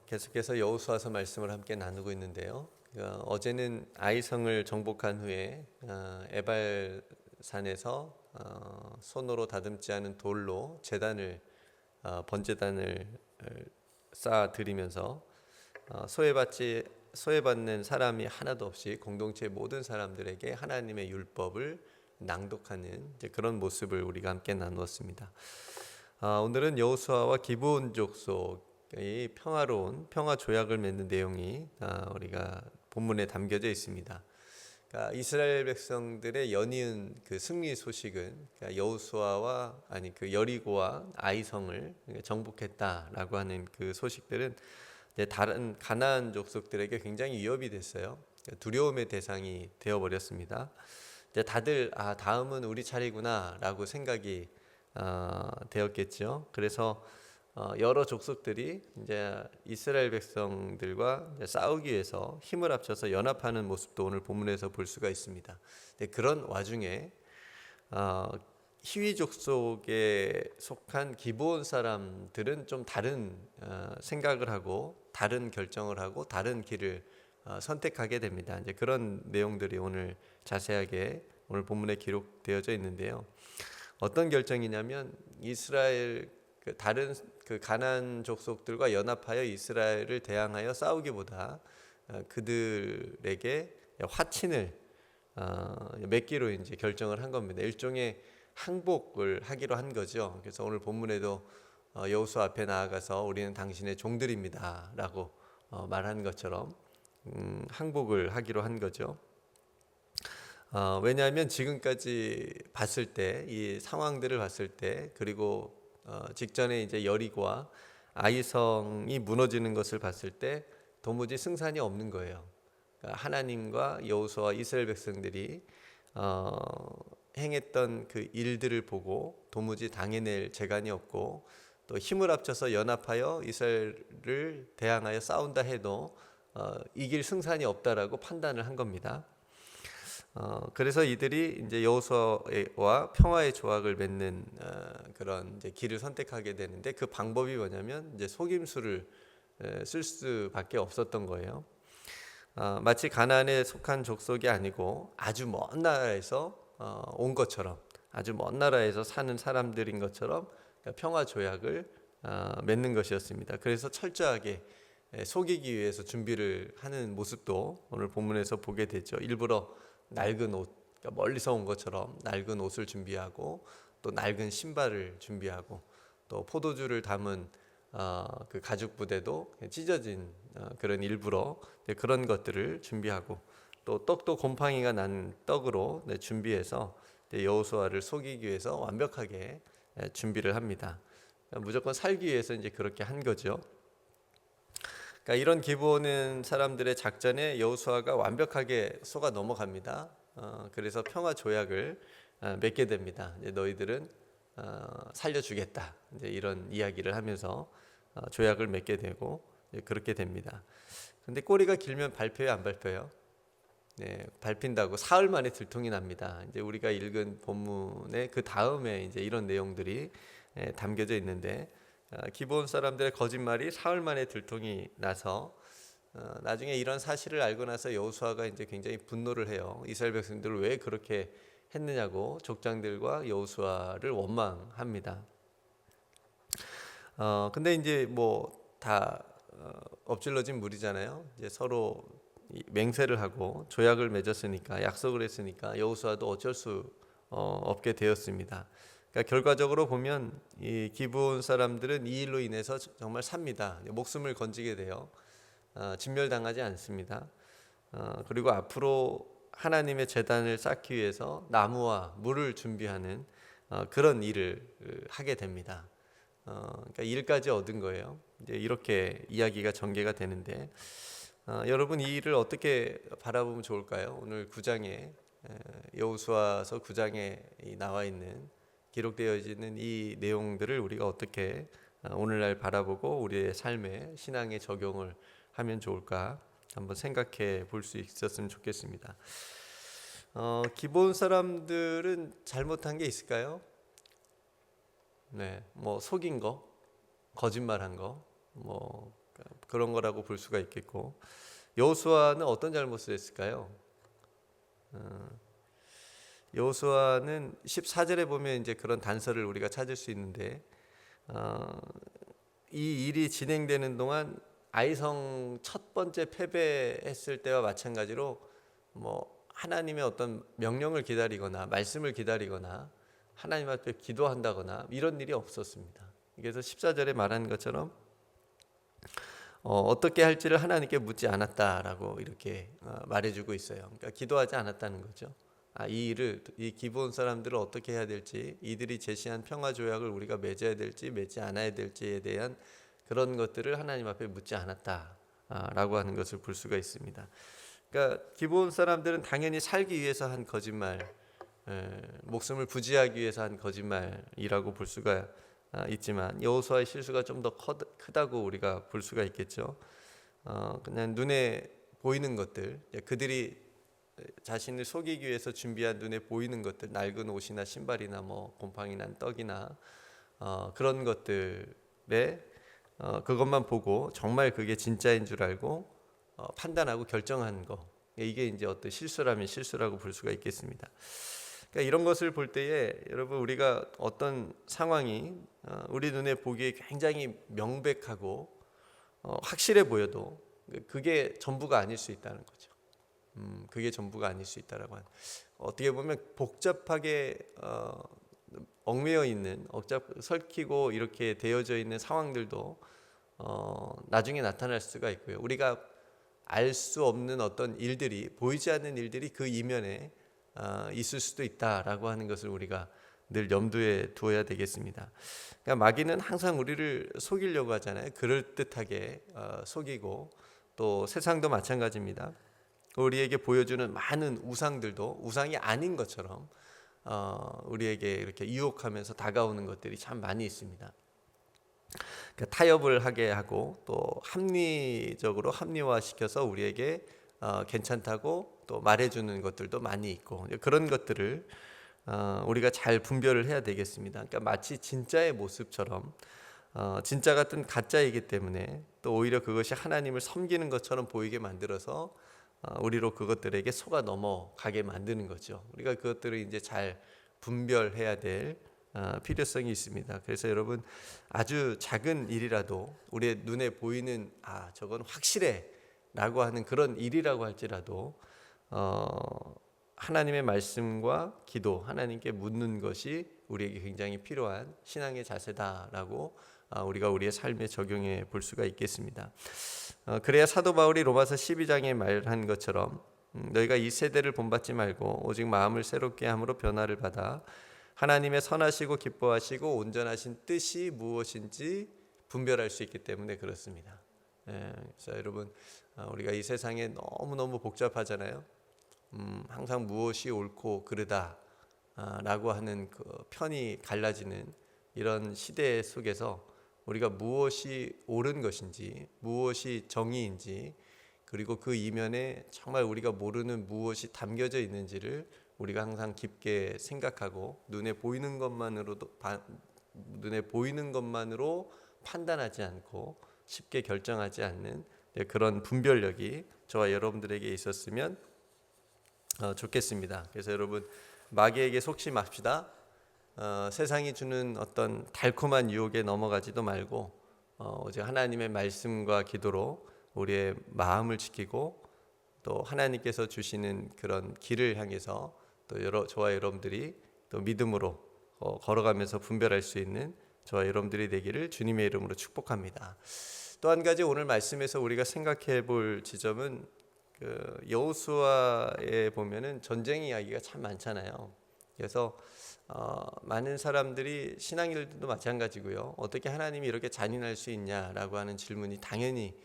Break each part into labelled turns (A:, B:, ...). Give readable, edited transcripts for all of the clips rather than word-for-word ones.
A: 계속해서 여호수아서 말씀을 함께 나누고 있는데요. 어제는 아이성을 정복한 후에 에발산에서 손으로 다듬지 않은 돌로 제단을 번제단을 쌓아 드리면서 소외받는 사람이 하나도 없이 공동체 모든 사람들에게 하나님의 율법을 낭독하는 그런 모습을 우리가 함께 나누었습니다. 오늘은 여호수아와 기브온 족속의 평화로운 평화 조약을 맺는 내용이 우리가 본문에 담겨져 있습니다. 그러니까 이스라엘 백성들의 연이은 그 승리 소식은 여호수아와 여리고와 아이성을 정복했다라고 하는 그 소식들은 다른 가나안 족속들에게 굉장히 위협이 됐어요. 두려움의 대상이 되어버렸습니다. 다들 다음은 우리 차례구나라고 생각이 되었겠죠. 그래서 여러 족속들이 이제 이스라엘 백성들과 싸우기 위해서 힘을 합쳐서 연합하는 모습도 오늘 본문에서 볼 수가 있습니다. 그런 와중에 히위 족속에 속한 기브온 사람들은 좀 다른 생각을 하고 다른 결정을 하고 다른 길을 선택하게 됩니다. 이제 그런 내용들이 오늘 자세하게 오늘 본문에 기록되어져 있는데요. 어떤 결정이냐면 이스라엘 다른 가나안 족속들과 연합하여 이스라엘을 대항하여 싸우기보다 그들에게 화친을 맺기로 이제 결정을 한 겁니다. 일종의 항복을 하기로 한 거죠. 그래서 오늘 본문에도 여호수아 앞에 나아가서 우리는 당신의 종들입니다라고 말한 것처럼 항복을 하기로 한 거죠. 왜냐하면 지금까지 봤을 때 이 상황들을 봤을 때 그리고 직전에 이제 여리고와 아이성이 무너지는 것을 봤을 때 도무지 승산이 없는 거예요. 그러니까 하나님과 여호수아와 이스라엘 백성들이 행했던 그 일들을 보고 도무지 당해낼 재간이 없고 또 힘을 합쳐서 연합하여 이스라엘을 대항하여 싸운다 해도 이길 승산이 없다라고 판단을 한 겁니다. 그래서 이들이 이제 여호수아와 평화의 조약을 맺는 그런 이제 길을 선택하게 되는데 그 방법이 뭐냐면 이제 속임수를 쓸 수밖에 없었던 거예요. 마치 가나안에 속한 족속이 아니고 아주 먼 나라에서 온 것처럼 아주 먼 나라에서 사는 사람들인 것처럼 평화 조약을 맺는 것이었습니다. 그래서 철저하게 속이기 위해서 준비를 하는 모습도 오늘 본문에서 보게 되죠. 일부러 낡은 옷, 그러니까 멀리서 온 것처럼 낡은 옷을 준비하고 또 낡은 신발을 준비하고 또 포도주를 담은 그 가죽 부대도 찢어진 그런 일부러 그런 것들을 준비하고 또 떡도 곰팡이가 난 떡으로 준비해서 여호수아를 속이기 위해서 완벽하게 준비를 합니다. 무조건 살기 위해서 이제 그렇게 한 거죠. 그러니까 이런 기브온 사람들의 작전에 여호수아가 완벽하게 속아 넘어갑니다. 그래서 평화 조약을 맺게 됩니다. 이제 너희들은 살려주겠다. 이제 이런 이야기를 하면서 조약을 맺게 되고 그렇게 됩니다. 근데 꼬리가 길면 밟혀요, 안 밟혀요? 네, 밟힌다고 사흘 만에 들통이 납니다. 이제 우리가 읽은 본문의 그 다음에 이제 이런 내용들이 담겨져 있는데 기브온 사람들의 거짓말이 사흘 만에 들통이 나서 나중에 이런 사실을 알고 나서 여호수아가 이제 굉장히 분노를 해요. 이스라엘 백성들을 왜 그렇게 했느냐고 족장들과 여호수아를 원망합니다. 근데 이제 뭐 다 엎질러진 물이잖아요. 이제 서로 맹세를 하고 조약을 맺었으니까 약속을 했으니까 여호수아도 어쩔 수 없게 되었습니다. 그러니까 결과적으로 보면 이 기브온 사람들은 이 일로 인해서 정말 삽니다. 목숨을 건지게 돼요. 진멸당하지 않습니다. 그리고 앞으로 하나님의 제단을 쌓기 위해서 나무와 물을 준비하는 그런 일을 하게 됩니다. 그러니까 일까지 얻은 거예요. 이제 이렇게 이야기가 전개가 되는데 여러분 이 일을 어떻게 바라보면 좋을까요? 오늘 9장에 여호수아서 9장에 나와 있는 기록되어 있는 이 내용들을 우리가 어떻게 오늘날 바라보고 우리의 삶에 신앙에 적용을 하면 좋을까 한번 생각해 볼 수 있었으면 좋겠습니다. 기본 사람들은 잘못한 게 있을까요? 네, 뭐 속인 거, 거짓말한 거, 뭐 그런 거라고 볼 수가 있겠고, 여호수아는 어떤 잘못을 했을까요? 여호수아는 14절에 보면 이제 그런 단서를 우리가 찾을 수 있는데, 이 일이 진행되는 동안 아이성 첫 번째 패배했을 때와 마찬가지로 뭐 하나님의 어떤 명령을 기다리거나 말씀을 기다리거나 하나님 앞에 기도한다거나 이런 일이 없었습니다. 그래서 14절에 말한 것처럼 어떻게 할지를 하나님께 묻지 않았다라고 이렇게 말해주고 있어요. 그러니까 기도하지 않았다는 거죠. 이 기브온 사람들을 어떻게 해야 될지, 이들이 제시한 평화 조약을 우리가 맺어야 될지 맺지 않아야 될지에 대한 그런 것들을 하나님 앞에 묻지 않았다라고 하는 것을 볼 수가 있습니다. 그러니까 기브온 사람들은 당연히 살기 위해서 한 거짓말, 목숨을 부지하기 위해서 한 거짓말이라고 볼 수가 있지만 여호수아의 실수가 좀 더 크다고 우리가 볼 수가 있겠죠. 그냥 눈에 보이는 것들, 그들이 자신을 속이기 위해서 준비한 눈에 보이는 것들, 낡은 옷이나 신발이나 뭐 곰팡이 난 떡이나 그런 것들에 그것만 보고 정말 그게 진짜인 줄 알고 판단하고 결정한 거, 이게 이제 어떤 실수라면 실수라고 볼 수가 있겠습니다. 그러니까 이런 것을 볼 때에 여러분, 우리가 어떤 상황이 우리 눈에 보기에 굉장히 명백하고 확실해 보여도 그게 전부가 아닐 수 있다는 거죠. 그게 전부가 아닐 수 있다라고 하는, 어떻게 보면 복잡하게 얽매여 있는, 설키고 이렇게 되어져 있는 상황들도 나중에 나타날 수가 있고요. 우리가 알 수 없는 어떤 일들이, 보이지 않는 일들이 그 이면에 있을 수도 있다라고 하는 것을 우리가 늘 염두에 두어야 되겠습니다. 그러니까 마귀는 항상 우리를 속이려고 하잖아요. 그럴듯하게 속이고, 또 세상도 마찬가지입니다. 우리에게 보여주는 많은 우상들도 우상이 아닌 것처럼 우리에게 이렇게 유혹하면서 다가오는 것들이 참 많이 있습니다. 그러니까 타협을 하게 하고, 또 합리적으로 합리화시켜서 우리에게 괜찮다고 또 말해주는 것들도 많이 있고, 그런 것들을 우리가 잘 분별을 해야 되겠습니다. 그러니까 마치 진짜의 모습처럼 진짜 같은 가짜이기 때문에 또 오히려 그것이 하나님을 섬기는 것처럼 보이게 만들어서 우리로 그것들에게 속아 넘어가게 만드는 거죠. 우리가 그것들을 이제 잘 분별해야 될 필요성이 있습니다. 그래서 여러분, 아주 작은 일이라도 우리의 눈에 보이는 저건 확실해 라고 하는 그런 일이라고 할지라도 하나님의 말씀과 기도, 하나님께 묻는 것이 우리에게 굉장히 필요한 신앙의 자세다라고 우리가 우리의 삶에 적용해 볼 수가 있겠습니다. 그래야 사도 바울이 로마서 12장에 말한 것처럼 너희가 이 세대를 본받지 말고 오직 마음을 새롭게 함으로 변화를 받아 하나님의 선하시고 기뻐하시고 온전하신 뜻이 무엇인지 분별할 수 있기 때문에 그렇습니다. 그래서 여러분, 우리가 이 세상에 너무너무 복잡하잖아요. 항상 무엇이 옳고 그르다 라고 하는 그 편이 갈라지는 이런 시대 속에서 우리가 무엇이 옳은 것인지, 무엇이 정의인지, 그리고 그 이면에 정말 우리가 모르는 무엇이 담겨져 있는지를 우리가 항상 깊게 생각하고 눈에 보이는 것만으로 판단하지 않고 쉽게 결정하지 않는 그런 분별력이 저와 여러분들에게 있었으면 좋겠습니다. 그래서 여러분, 마귀에게 속지 맙시다. 세상이 주는 어떤 달콤한 유혹에 넘어가지도 말고 오직 하나님의 말씀과 기도로 우리의 마음을 지키고, 또 하나님께서 주시는 그런 길을 향해서 또 저와 여러분들이 또 믿음으로 걸어가면서 분별할 수 있는 저와 여러분들이 되기를 주님의 이름으로 축복합니다. 또 한 가지 오늘 말씀에서 우리가 생각해 볼 지점은, 여호수아에 보면은 전쟁 이야기가 참 많잖아요. 그래서 많은 사람들이, 신앙인들도 마찬가지고요, 어떻게 하나님이 이렇게 잔인할 수 있냐라고 하는 질문이 당연히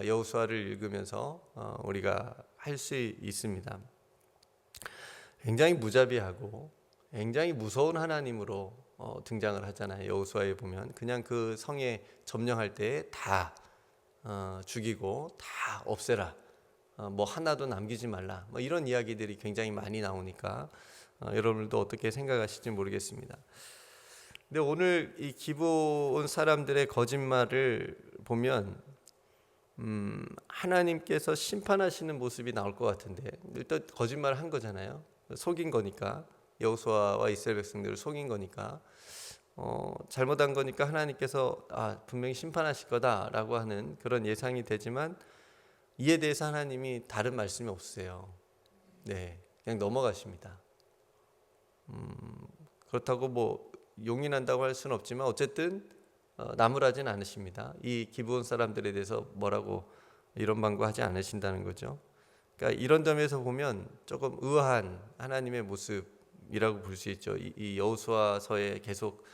A: 여호수아를 읽으면서 우리가 할 수 있습니다. 굉장히 무자비하고 굉장히 무서운 하나님으로 등장을 하잖아요. 여호수아에 보면 그냥 그 성에 점령할 때 다 죽이고 다 없애라, 뭐 하나도 남기지 말라, 뭐 이런 이야기들이 굉장히 많이 나오니까 여러분들도 어떻게 생각하실지 모르겠습니다. 근데 오늘 이 기브온 사람들의 거짓말을 보면 하나님께서 심판하시는 모습이 나올 것 같은데, 일단 거짓말을 한 거잖아요. 속인 거니까, 여호수아와 이스라엘 백성들을 속인 거니까, 잘못한 거니까 하나님께서 분명히 심판하실 거다라고 하는 그런 예상이 되지만, 이에 대해서 하나님이 다른 말씀이 없으세요. 네, 그냥 넘어가십니다. 그렇다고 뭐 용인한다고 할 수는 없지만 어쨌든 나무라진 않으십니다. 이 기브온 사람들에 대해서 뭐라고 이런 방구하지 않으신다는 거죠. 그러니까 이런 점에서 보면 조금 의아한 하나님의 모습이라고 볼 수 있죠. 이 여호수아서에 계속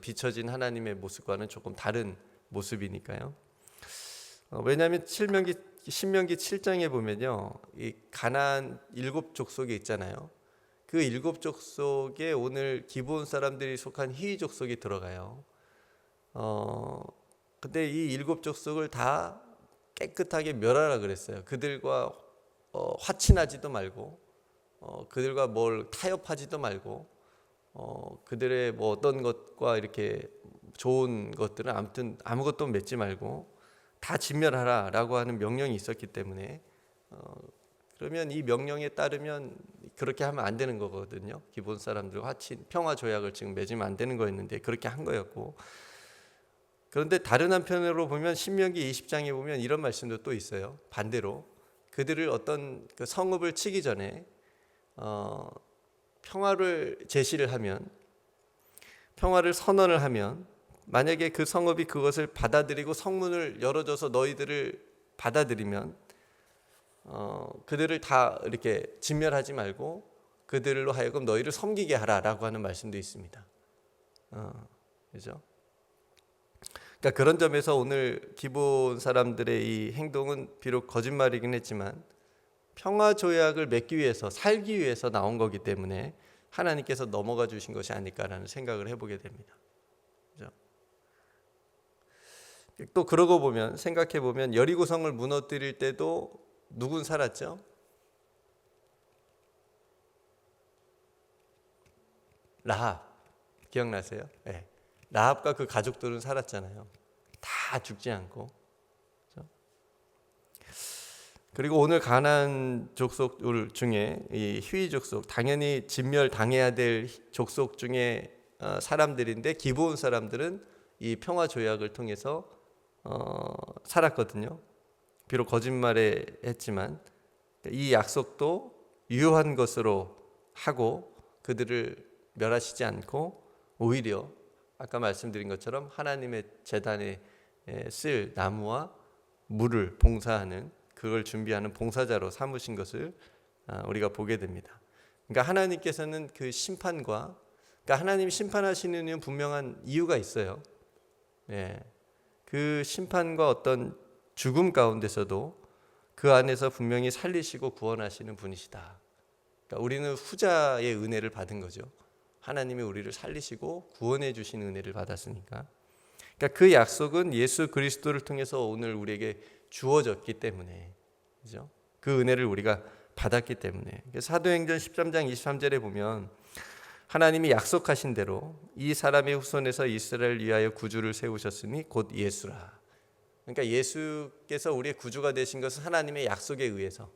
A: 비춰진 하나님의 모습과는 조금 다른 모습이니까요. 왜냐하면 신명기 7장에 보면요, 이 가나안 7족속이 있잖아요. 그 7족속에 오늘 기브온 사람들이 속한 히위 족속이 들어가요. 근데 이 7족속을 다 깨끗하게 멸하라 그랬어요. 그들과 화친하지도 말고, 그들과 뭘 타협하지도 말고, 그들의 뭐 어떤 것과 이렇게 좋은 것들은 아무튼 아무것도 맺지 말고 다 진멸하라라고 하는 명령이 있었기 때문에, 그러면 이 명령에 따르면 그렇게 하면 안 되는 거거든요. 기본 사람들과 평화 조약을 지금 맺으면 안 되는 거였는데 그렇게 한 거였고, 그런데 다른 한편으로 보면 신명기 20장에 보면 이런 말씀도 또 있어요. 반대로 그들을 어떤 그 성읍을 치기 전에 평화를 제시를 하면, 평화를 선언을 하면, 만약에 그 성읍이 그것을 받아들이고 성문을 열어줘서 너희들을 받아들이면 그들을 다 이렇게 진멸하지 말고 그들로 하여금 너희를 섬기게 하라라고 하는 말씀도 있습니다. 그죠? 그러니까 그런 점에서 오늘 기본 사람들의 이 행동은 비록 거짓말이긴 했지만 평화 조약을 맺기 위해서, 살기 위해서 나온 거기 때문에 하나님께서 넘어가 주신 것이 아닐까라는 생각을 해보게 됩니다. 그죠? 또 그러고 보면, 생각해 보면 여리고성을 무너뜨릴 때도 누군 살았죠? 라합, 기억나세요? 네. 라합과 그 가족들은 살았잖아요. 다 죽지 않고. 그렇죠? 그리고 오늘 가나안 족속 중에 이 히위 족속, 당연히 진멸 당해야 될 족속 중에 사람들인데, 기브온 사람들은 이 평화 조약을 통해서 살았거든요. 비록 거짓말에 했지만 이 약속도 유효한 것으로 하고 그들을 멸하시지 않고 오히려 아까 말씀드린 것처럼 하나님의 제단에 쓸 나무와 물을 봉사하는, 그걸 준비하는 봉사자로 삼으신 것을 우리가 보게 됩니다. 그러니까 하나님께서는 그 심판과, 그러니까 하나님 심판하시는 이유는 분명한 이유가 있어요. 그 심판과 어떤 죽음 가운데서도 그 안에서 분명히 살리시고 구원하시는 분이시다. 그러니까 우리는 후자의 은혜를 받은 거죠. 하나님이 우리를 살리시고 구원해 주신 은혜를 받았으니까. 그러니까 그 약속은 예수 그리스도를 통해서 오늘 우리에게 주어졌기 때문에, 그죠? 그 은혜를 우리가 받았기 때문에. 사도행전 13장 23절에 보면 하나님이 약속하신 대로 이 사람의 후손에서 이스라엘을 위하여 구주를 세우셨으니 곧 예수라. 그러니까 예수께서 우리의 구주가 되신 것은 하나님의 약속에 의해서,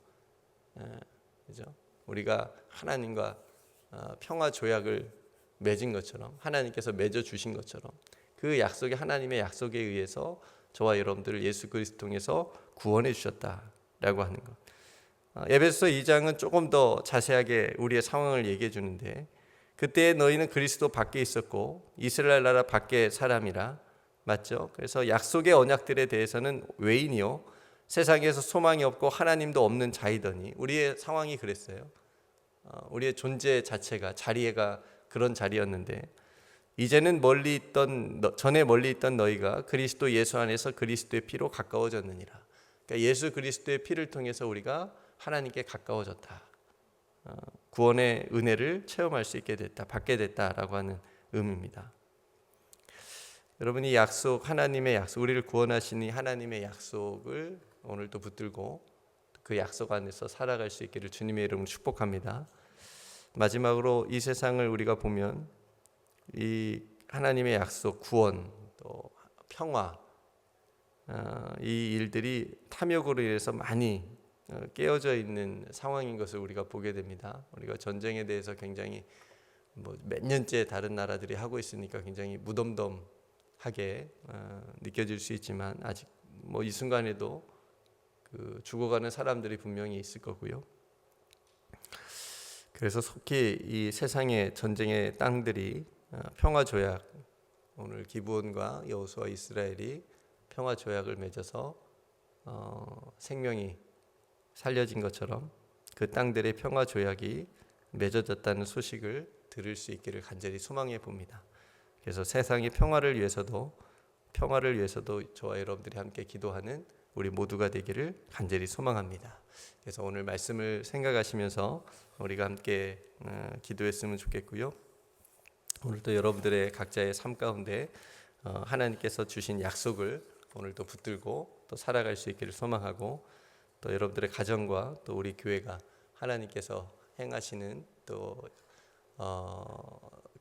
A: 그죠? 우리가 하나님과 평화 조약을 맺은 것처럼, 하나님께서 맺어 주신 것처럼 그 약속이 하나님의 약속에 의해서 저와 여러분들을 예수 그리스도 통해서 구원해 주셨다라고 하는 것. 에베소서 2장은 조금 더 자세하게 우리의 상황을 얘기해 주는데, 그때 너희는 그리스도 밖에 있었고 이스라엘 나라 밖의 사람이라. 맞죠? 그래서 약속의 언약들에 대해서는 외인이요 세상에서 소망이 없고 하나님도 없는 자이더니, 우리의 상황이 그랬어요. 우리의 존재 자체가, 자리가 그런 자리였는데, 이제는 전에 멀리 있던 너희가 그리스도 예수 안에서 그리스도의 피로 가까워졌느니라. 그러니까 예수 그리스도의 피를 통해서 우리가 하나님께 가까워졌다. 구원의 은혜를 체험할 수 있게 됐다, 받게 됐다라고 하는 의미입니다. 여러분이 약속, 하나님의 약속, 우리를 구원하시니 하나님의 약속을 오늘도 붙들고 그 약속 안에서 살아갈 수 있기를 주님의 이름으로 축복합니다. 마지막으로 이 세상을 우리가 보면 이 하나님의 약속, 구원, 또 평화, 이 일들이 탐욕으로 인해서 많이 깨어져 있는 상황인 것을 우리가 보게 됩니다. 우리가 전쟁에 대해서 굉장히 몇 년째 다른 나라들이 하고 있으니까 굉장히 무덤덤하게 느껴질 수 있지만 아직 이 순간에도 죽어가는 사람들이 분명히 있을 거고요. 그래서 속히 이 세상의 전쟁의 땅들이 평화 조약, 오늘 기브온과 여호수아 이스라엘이 평화 조약을 맺어서 생명이 살려진 것처럼 그 땅들의 평화 조약이 맺어졌다는 소식을 들을 수 있기를 간절히 소망해 봅니다. 그래서 세상의 평화를 위해서도 저와 여러분들이 함께 기도하는 우리 모두가 되기를 간절히 소망합니다. 그래서 오늘 말씀을 생각하시면서 우리가 함께 기도했으면 좋겠고요. 오늘도 여러분들의 각자의 삶 가운데 하나님께서 주신 약속을 오늘도 붙들고 또 살아갈 수 있기를 소망하고, 또 여러분들의 가정과 또 우리 교회가 하나님께서 행하시는 또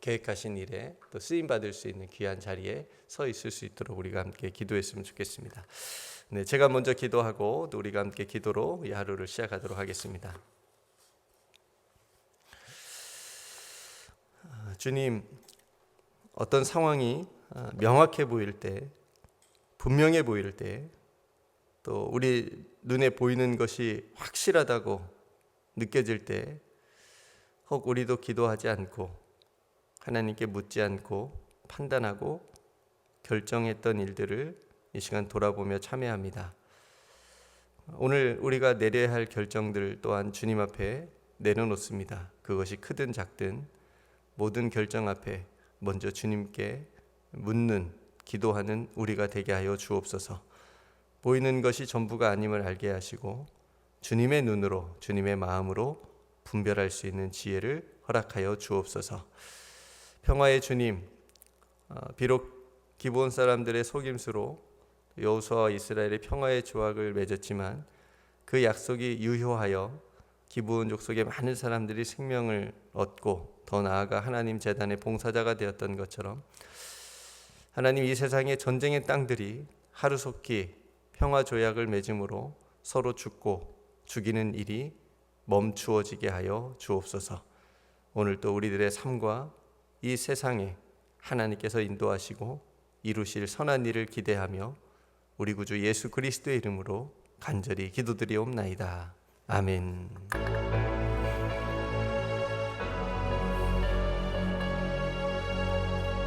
A: 계획하신 일에 또 쓰임 받을 수 있는 귀한 자리에 서 있을 수 있도록 우리가 함께 기도했으면 좋겠습니다. 네, 제가 먼저 기도하고 또 우리가 함께 기도로 이 하루를 시작하도록 하겠습니다. 주님, 어떤 상황이 명확해 보일 때, 분명해 보일 때, 또 우리 눈에 보이는 것이 확실하다고 느껴질 때, 혹 우리도 기도하지 않고 하나님께 묻지 않고 판단하고 결정했던 일들을 이 시간 돌아보며 참회합니다. 오늘 우리가 내려야 할 결정들 또한 주님 앞에 내려놓습니다. 그것이 크든 작든 모든 결정 앞에 먼저 주님께 묻는, 기도하는 우리가 되게 하여 주옵소서. 보이는 것이 전부가 아님을 알게 하시고 주님의 눈으로, 주님의 마음으로 분별할 수 있는 지혜를 허락하여 주옵소서. 평화의 주님, 비록 기브온 사람들의 속임수로 여호수아와 이스라엘의 평화의 조약을 맺었지만 그 약속이 유효하여 기브온 족속의 많은 사람들이 생명을 얻고 더 나아가 하나님 제단의 봉사자가 되었던 것처럼, 하나님, 이 세상의 전쟁의 땅들이 하루속히 평화 조약을 맺음으로 서로 죽고 죽이는 일이 멈추어지게 하여 주옵소서. 오늘 또 우리들의 삶과 이 세상에 하나님께서 인도하시고 이루실 선한 일을 기대하며 우리 구주 예수 그리스도의 이름으로 간절히 기도드리옵나이다. 아멘.